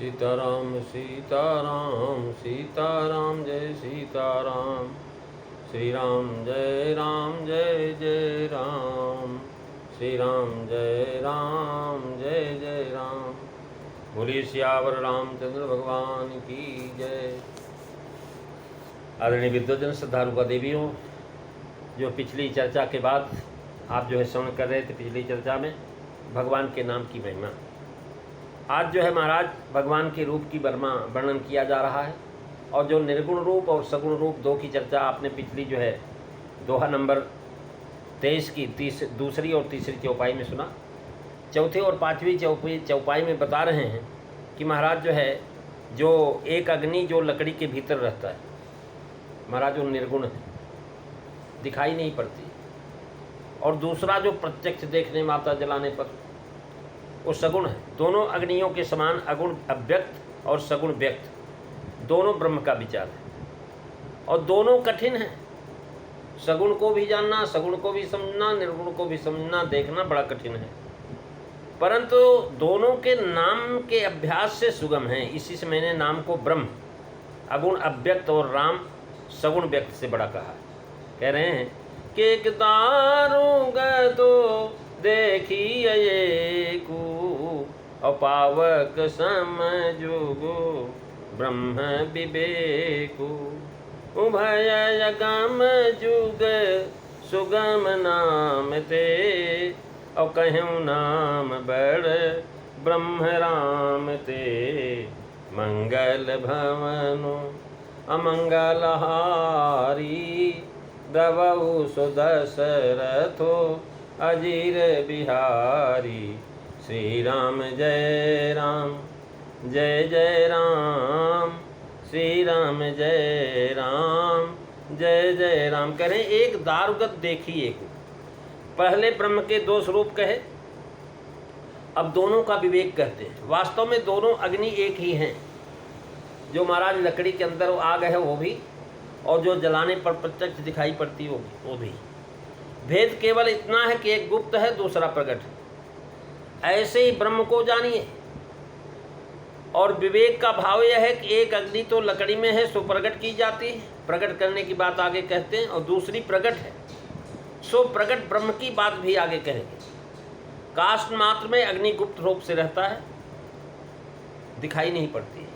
सीताराम सीताराम सीताराम जय सीताराम। श्री राम जय जय राम। श्री राम जय जय राम। बोलिए सियावर रामचंद्र भगवान की जय। आदरणीय विद्वजन, श्रद्धालु देवियों, जो पिछली चर्चा के बाद आप जो है श्रवण कर रहे थे, पिछली चर्चा में भगवान के नाम की महिमा, आज जो है महाराज भगवान के रूप की वर्णन किया जा रहा है। और जो निर्गुण रूप और सगुण रूप दो की चर्चा आपने पिछली जो है दोहा नंबर 23 की दूसरी और तीसरी चौपाई में सुना। चौथे और पांचवी चौपाई में बता रहे हैं कि महाराज जो है जो एक अग्नि जो लकड़ी के भीतर रहता है महाराज, वो निर्गुण है, दिखाई नहीं पड़ती। और दूसरा जो प्रत्यक्ष देखने में आता जलाने पर, वो सगुण है। दोनों अग्नियों के समान अगुण अव्यक्त और सगुण व्यक्त दोनों ब्रह्म का विचार है। और दोनों कठिन है। सगुण को भी जानना, सगुण को भी समझना, निर्गुण को भी समझना, देखना बड़ा कठिन है। परंतु दोनों के नाम के अभ्यास से सुगम है। इसी से मैंने नाम को ब्रह्म अगुण अव्यक्त और राम सगुण व्यक्त से बड़ा कहा है। कह रहे हैं कि एक दारुगतो देखिए को अपावक समझुगो ब्रह्म विवेकु उभय यगम जुग सुगम नाम ते और कहूँ नाम बड़ ब्रह्म राम ते मंगल भवनु अमंगल हारी दवऊ सुदशरथो अजीर बिहारी। श्री राम जय जय राम। श्री राम जय जय राम। करें एक दारुगत देखिए को। पहले ब्रह्म के दो स्वरूप कहे, अब दोनों का विवेक कहते हैं। वास्तव में दोनों अग्नि एक ही हैं। जो महाराज लकड़ी के अंदर आग है वो भी, और जो जलाने पर प्रत्यक्ष दिखाई पड़ती होगी वो भी। भेद केवल इतना है कि एक गुप्त है, दूसरा प्रकट है। ऐसे ही ब्रह्म को जानिए। और विवेक का भाव यह है कि एक अग्नि तो लकड़ी में है, सो प्रकट की जाती है, प्रकट करने की बात आगे कहते हैं। और दूसरी प्रकट है, सो प्रकट ब्रह्म की बात भी आगे कहेंगे। काष्ठ मात्र में अग्नि गुप्त रूप से रहता है, दिखाई नहीं पड़ती है।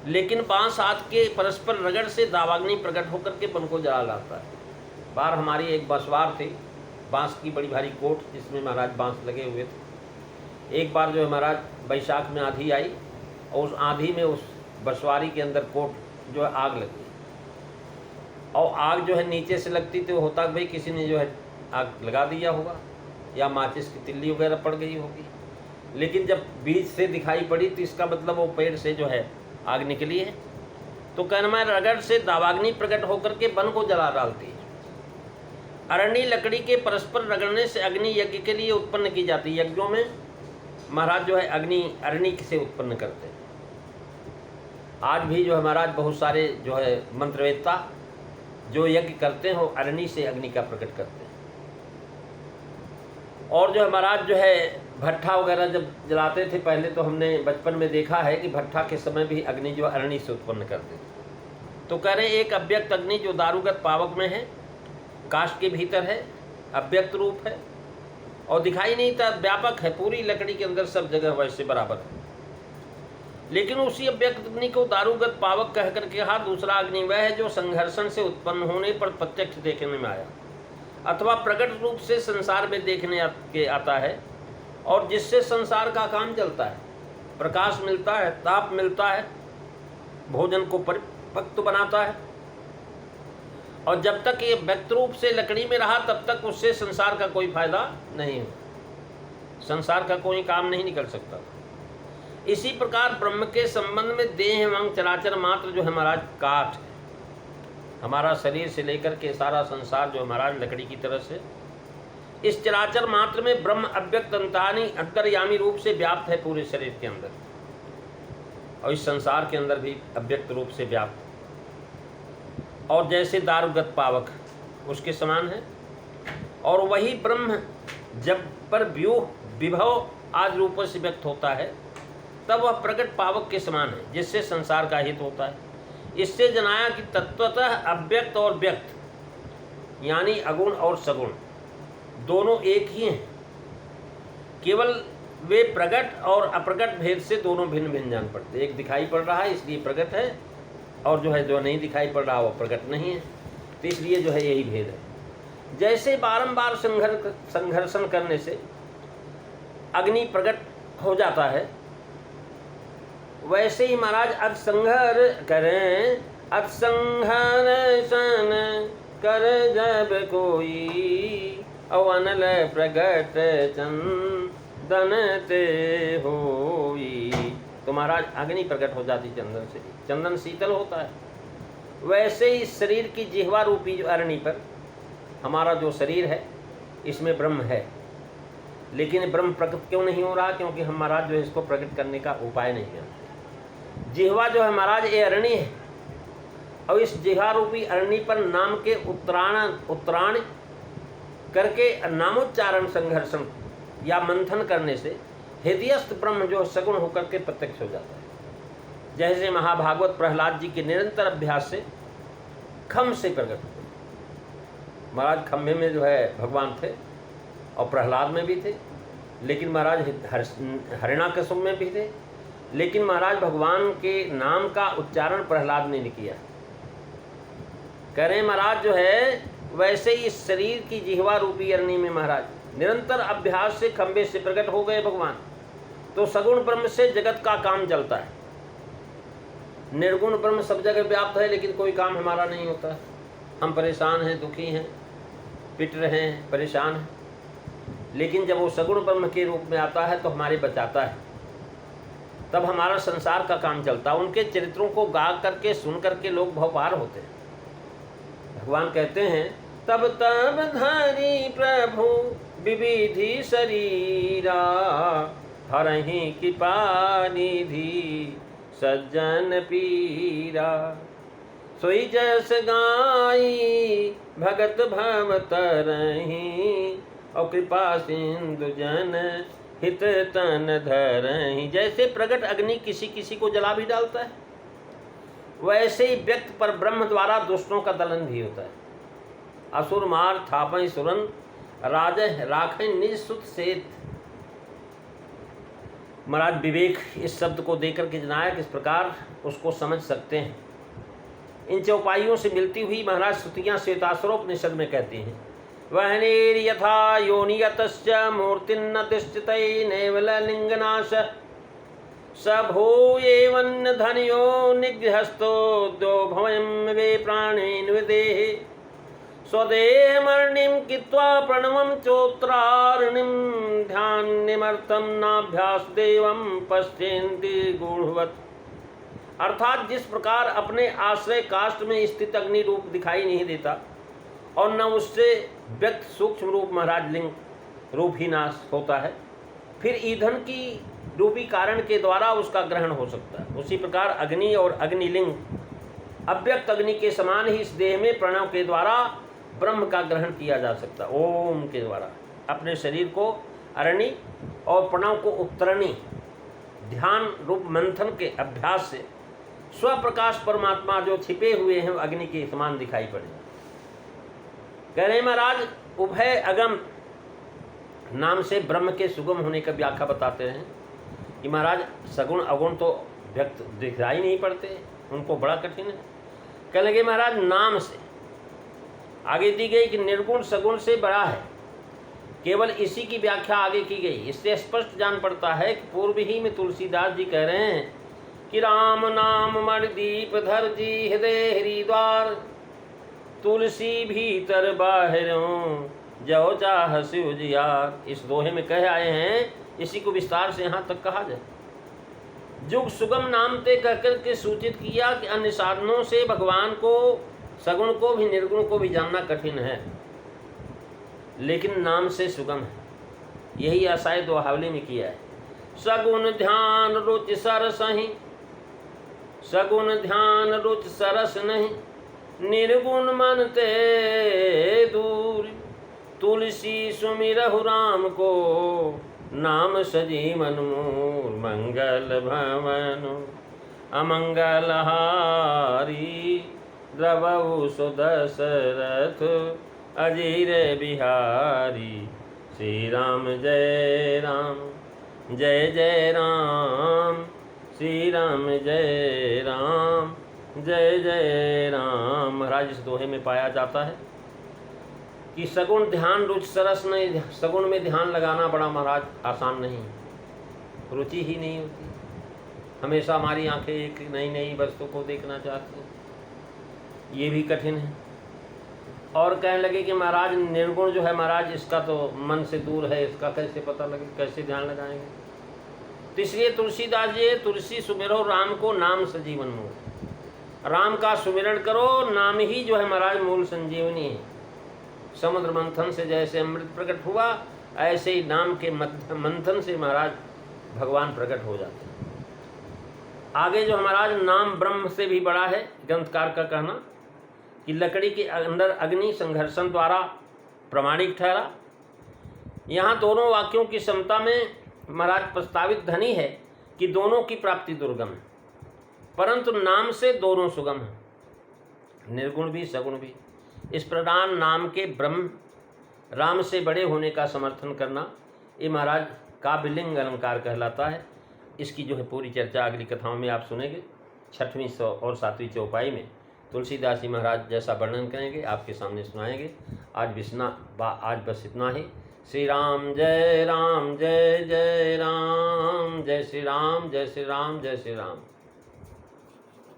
लेकिन बांस आदि के परस्पर रगड़ से दावाग्नि प्रकट होकर के बन को जला लाता है। बार हमारी एक बसवार थी, बांस की बड़ी भारी कोट, जिसमें महाराज बांस लगे हुए थे। एक बार जो है महाराज बैसाख में आंधी आई, और उस आंधी में उस बसवारी के अंदर कोट जो है आग लग गई। और आग जो है नीचे से लगती तो होता भाई किसी ने जो है आग लगा दिया होगा, या माचिस की तिल्ली वगैरह पड़ गई होगी। लेकिन जब बीच से दिखाई पड़ी तो इसका मतलब वो पेड़ से जो है आग निकली है। तो कहना में रगड़ से दावाग्नि प्रकट होकर के वन को जला डालती है। अरणी लकड़ी के परस्पर रगड़ने से अग्नि यज्ञ के लिए उत्पन्न की जाती है। यज्ञों में महाराज जो है अग्नि अरणी से उत्पन्न करते हैं। आज भी जो है महाराज बहुत सारे जो है मंत्रवेत्ता जो यज्ञ करते हैं वो अरणी से अग्नि का प्रकट करते हैं। और जो है महाराज जो है भट्ठा वगैरह जब जलाते थे पहले, तो हमने बचपन में देखा है कि भट्ठा के समय भी अग्नि जो अरणी से उत्पन्न करते थे। तो कह रहे एक अव्यक्त अग्नि जो दारुगत पावक में है, काष्ठ के भीतर है, अव्यक्त रूप है और दिखाई नहीं था, व्यापक है, पूरी लकड़ी के अंदर सब जगह वैसे बराबर है। लेकिन उसी अव्यक्त अग्नि को दारुगत पावक कह करके कहा। दूसरा अग्नि वह है जो संघर्षण से उत्पन्न होने पर प्रत्यक्ष देखने में आया, अथवा प्रकट रूप से संसार में देखने के आता है, और जिससे संसार का काम चलता है। प्रकाश मिलता है, ताप मिलता है, भोजन को परिपक्व बनाता है। और जब तक ये व्यक्त रूप से लकड़ी में रहा तब तक उससे संसार का कोई फायदा नहीं हो, संसार का कोई काम नहीं निकल सकता। इसी प्रकार ब्रह्म के संबंध में देह एवं चराचर मात्र जो है महाराज काठ है। हमारा शरीर से लेकर के सारा संसार जो महाराज लकड़ी की तरह से, इस चराचर मात्र में ब्रह्म अव्यक्त अंतर्यामी रूप से व्याप्त है पूरे शरीर के अंदर, और इस संसार के अंदर भी अव्यक्त रूप से व्याप्त। और जैसे दारुगत पावक उसके समान है। और वही ब्रह्म जब पर व्यूह विभव आदि रूपों से व्यक्त होता है, तब वह प्रकट पावक के समान है, जिससे संसार का हित होता है। इससे जनाया कि तत्वतः अव्यक्त और व्यक्त यानी अगुण और सगुण दोनों एक ही हैं, केवल वे प्रकट और अप्रकट भेद से दोनों भिन्न भिन्न जान पड़ते। एक दिखाई पड़ रहा है इसलिए प्रकट है, और जो नहीं दिखाई पड़ रहा वो प्रकट नहीं है, तो इसलिए यही भेद है। जैसे बारंबार संघर्षण करने से अग्नि प्रकट हो जाता है, वैसे ही महाराज अत्संघर्षण कर जब कोई अवनल प्रगट चंदन ते होई। तो महाराज अग्नि प्रकट हो जाती चंदन से, चंदन शीतल होता है। वैसे ही शरीर की जिह्वा रूपी जो अरणि पर हमारा जो शरीर है, इसमें ब्रह्म है, लेकिन ब्रह्म प्रकट क्यों नहीं हो रहा? क्योंकि हम महाराज इसको प्रकट करने का उपाय नहीं जानते। जिह्वा जो है महाराज ये अरणि है, और इस जिह्वा रूपी अरणि पर नाम के उत्तरायण करके नामोच्चारण संघर्षण या मंथन करने से हृदयस्थ ब्रह्म जो सगुण होकर के प्रत्यक्ष हो जाता है। जैसे महाभागवत प्रहलाद जी के निरंतर अभ्यास से खम से प्रकट हुए। महाराज खम्भे में भगवान थे और प्रहलाद में भी थे, लेकिन महाराज हरिणाकश्यप में भी थे, लेकिन महाराज भगवान के नाम का उच्चारण प्रहलाद ने नहीं किया। कह रहे महाराज वैसे ही इस शरीर की जिह्वा रूपी अरणि में महाराज निरंतर अभ्यास से खंभे से प्रकट हो गए भगवान, तो सगुण ब्रह्म से जगत का काम चलता है। निर्गुण ब्रह्म सब जगह व्याप्त है, लेकिन कोई काम हमारा नहीं होता। हम परेशान हैं, दुखी हैं, पिट रहे हैं, परेशान हैं, लेकिन जब वो सगुण ब्रह्म के रूप में आता है तो हमारे बचाता है, तब हमारा संसार का काम चलता है। उनके चरित्रों को गा करके सुन करके लोग भवपार होते हैं। भगवान कहते हैं तब तब धरी प्रभु विविधि शरीरा, हरहि कृपा निधि सज्जन पीरा। सोई जस गाई भगत भव तरहि, और कृपा सिंधु जन हित तन धरहि। जैसे प्रकट अग्नि किसी किसी को जला भी डालता है, वैसे ही व्यक्त पर ब्रह्म द्वारा दुष्टों का दलन भी होता है। असुर मार थापै सुरन, राजह राखें निज सुत सेत। महाराज विवेक इस शब्द को देकर के जनाया किस प्रकार उसको समझ सकते हैं। इन चौपाइयों से मिलती हुई महाराज स्तुतियाँ श्वेतासुरोपनिषद में कहती हैं, वहनीर यथा योनियतस्य मूर्तिन्न तिष्ठतै नैवल लिंगनाश, स भूयेवन्न धनयो निगृहस्थो द्यो भवयं वे प्राणेन विदेहे। स्वदेहमर्णिं कित्वा प्रणवं चोत्रारणिं, ध्याननिमर्थं नाभ्यास देवं पश्यन्ति गूढ़वत्। अर्थात जिस प्रकार अपने आश्रय काष्ठ में स्थित अग्नि रूप दिखाई नहीं देता, और न उससे व्यक्त सूक्ष्म रूप महाराज लिंग रूप ही नाश होता है, फिर ईंधन की रूपी कारण के द्वारा उसका ग्रहण हो सकता है, उसी प्रकार अग्नि और अग्निलिंग अव्यक्त अग्नि के समान ही इस देह में प्रणव के द्वारा ब्रह्म का ग्रहण किया जा सकता है। ओम के द्वारा अपने शरीर को अरणि और प्रणव को उत्तरणी ध्यान रूप मंथन के अभ्यास से स्वप्रकाश परमात्मा जो छिपे हुए हैं अग्नि के समान दिखाई पड़े। कह रहे महाराज उभय अगम नाम से ब्रह्म के सुगम होने का व्याख्या बताते हैं कि महाराज सगुण अगुण तो व्यक्त दिखाई नहीं पड़ते, उनको बड़ा कठिन है। कह लगे महाराज नाम से आगे दी गई कि निर्गुण सगुण से बड़ा है, केवल इसी की व्याख्या आगे की गई। इससे स्पष्ट जान पड़ता है कि पूर्व ही में तुलसीदास जी कह रहे हैं कि राम नाम मण दीप धर जी हृदय हरिद्वार, तुलसी भीतर बाहरों जो चाह शिव जियार। इस दोहे में कह आए हैं, इसी को विस्तार से यहाँ तक कहा जाए। जुग सुगम नाम ते कहकर के सूचित किया कि अन्य साधनों से भगवान को सगुण को भी निर्गुण को भी जानना कठिन है, लेकिन नाम से सुगम है। यही आशय दोहावली में किया है। सगुण ध्यान रुचि सरस ही, सगुण ध्यान रुचि सरस नहीं, निर्गुण मन ते दूर। तुलसी सुमिरहु राम को, नाम सजीवन मूल मंगल भवन अमंगल हारी द्रवऊ सुदशरथ अजीर बिहारी। श्री राम जय राम जय जय राम श्री राम जय राम जय जय राम। महाराज इस दोहे में पाया जाता है कि सगुण ध्यान रुचि सरस नहीं। सगुण में ध्यान लगाना बड़ा महाराज आसान नहीं, रुचि ही नहीं होती। हमेशा हमारी आंखें एक नई नई वस्तु को देखना चाहती हैं, ये भी कठिन है। और कहने लगे कि महाराज निर्गुण जो है महाराज इसका तो मन से दूर है, इसका कैसे पता लगे, कैसे ध्यान लगाएंगे। तो इसलिए तुलसीदास जी तुलसी सुमिरो राम को नाम सजीवन मूल। राम का सुमिरण करो, नाम ही जो है महाराज मूल संजीवनी है। समुद्र मंथन से जैसे अमृत प्रकट हुआ, ऐसे ही नाम के मंथन से महाराज भगवान प्रकट हो जाते हैं। आगे जो महाराज नाम ब्रह्म से भी बड़ा है, ग्रंथकार का कहना कि लकड़ी के अंदर अग्नि संघर्षण द्वारा प्रमाणिक ठहरा। यहाँ दोनों वाक्यों की समता में महाराज प्रस्तावित ध्वनि है कि दोनों की प्राप्ति दुर्गम है, परंतु नाम से दोनों सुगम है, निर्गुण भी सगुण भी। इस प्रकार नाम के ब्रह्म राम से बड़े होने का समर्थन करना ये महाराज काव्यलिंग अलंकार कहलाता है। इसकी जो है पूरी चर्चा अगली कथाओं में आप सुनेंगे। 6वीं और 7वीं चौपाई में तुलसीदास जी महाराज जैसा वर्णन करेंगे आपके सामने सुनाएंगे। आज बस इतना ही। श्री राम जय जय राम जय श्री राम जय श्री राम जय श्री राम जय श्री राम।